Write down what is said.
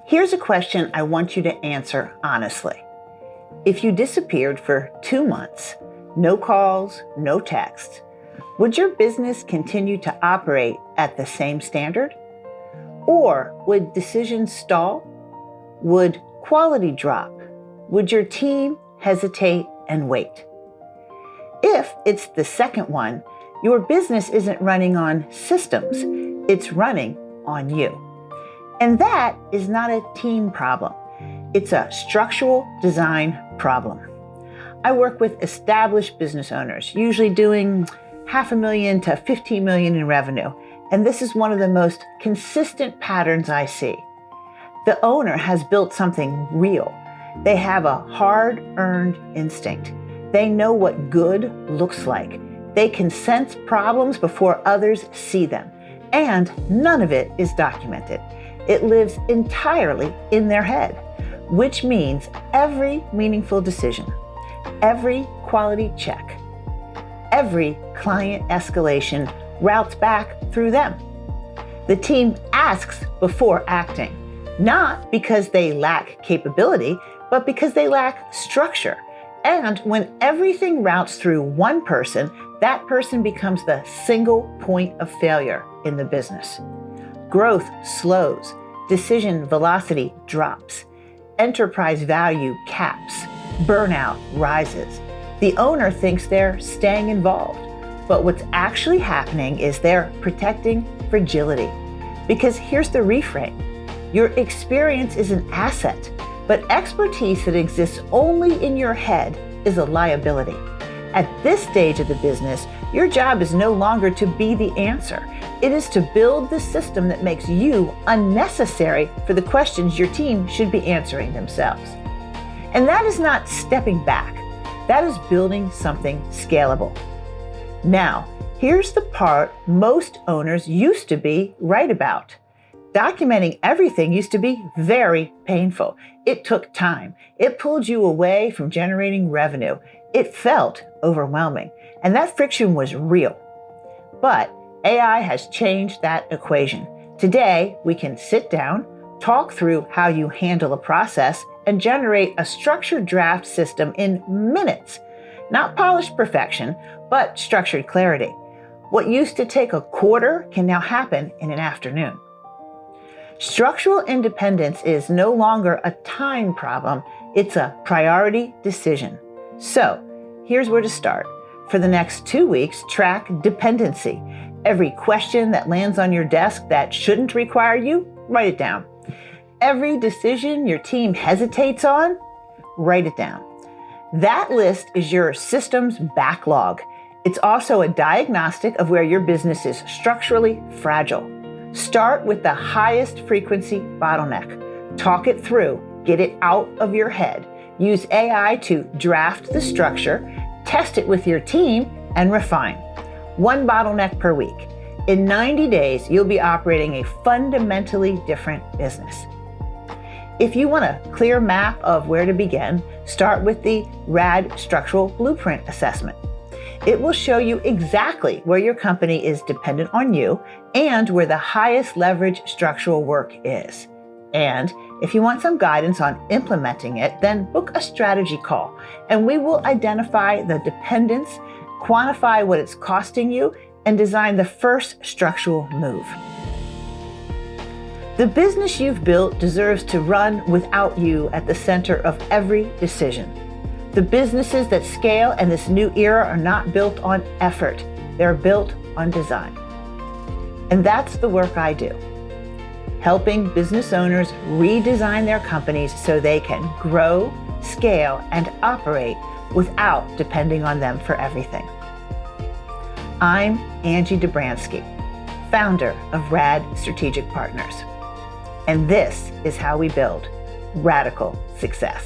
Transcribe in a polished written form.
Here's a question I want you to answer honestly. If you disappeared for 2 months, no calls, no texts, would your business continue to operate at the same standard? Or would decisions stall? Would quality drop? Would your team hesitate and wait? If it's the second one, your business isn't running on systems, it's running on you. And that is not a team problem. It's a structural design problem. I work with established business owners, usually doing $500,000 to $15 million in revenue. And this is one of the most consistent patterns I see. The owner has built something real. They have a hard-earned instinct. They know what good looks like. They can sense problems before others see them. And none of it is documented. It lives entirely in their head, which means every meaningful decision, every quality check, every client escalation routes back through them. The team asks before acting, not because they lack capability, but because they lack structure. And when everything routes through one person, that person becomes the single point of failure in the business. Growth slows, decision velocity drops, enterprise value caps, burnout rises. The owner thinks they're staying involved, but what's actually happening is they're protecting fragility. Because here's the reframe. Your experience is an asset, but expertise that exists only in your head is a liability. At this stage of the business, your job is no longer to be the answer. It is to build the system that makes you unnecessary for the questions your team should be answering themselves. And that is not stepping back. That is building something scalable. Now, here's the part most owners used to be right about. Documenting everything used to be very painful. It took time. It pulled you away from generating revenue. It felt overwhelming, and that friction was real. But AI has changed that equation. Today, we can sit down, talk through how you handle a process, and generate a structured draft system in minutes. Not polished perfection, but structured clarity. What used to take a quarter can now happen in an afternoon. Structural independence is no longer a time problem, it's a priority decision. So, here's where to start. For the next 2 weeks, track dependency. Every question that lands on your desk that shouldn't require you, write it down. Every decision your team hesitates on, write it down. That list is your system's backlog. It's also a diagnostic of where your business is structurally fragile. Start with the highest frequency bottleneck. Talk it through, get it out of your head. Use AI to draft the structure, test it with your team, and refine. 1 bottleneck per week. In 90 days, you'll be operating a fundamentally different business. If you want a clear map of where to begin, start with the RAD Structural Blueprint Assessment. It will show you exactly where your company is dependent on you and where the highest leverage structural work is. And if you want some guidance on implementing it, then book a strategy call, and we will identify the dependence, quantify what it's costing you, and design the first structural move. The business you've built deserves to run without you at the center of every decision. The businesses that scale in this new era are not built on effort. They're built on design. And that's the work I do. Helping business owners redesign their companies so they can grow, scale, and operate without depending on them for everything. I'm Angie Dobransky, founder of RAD Strategic Partners. And this is how we build radical success.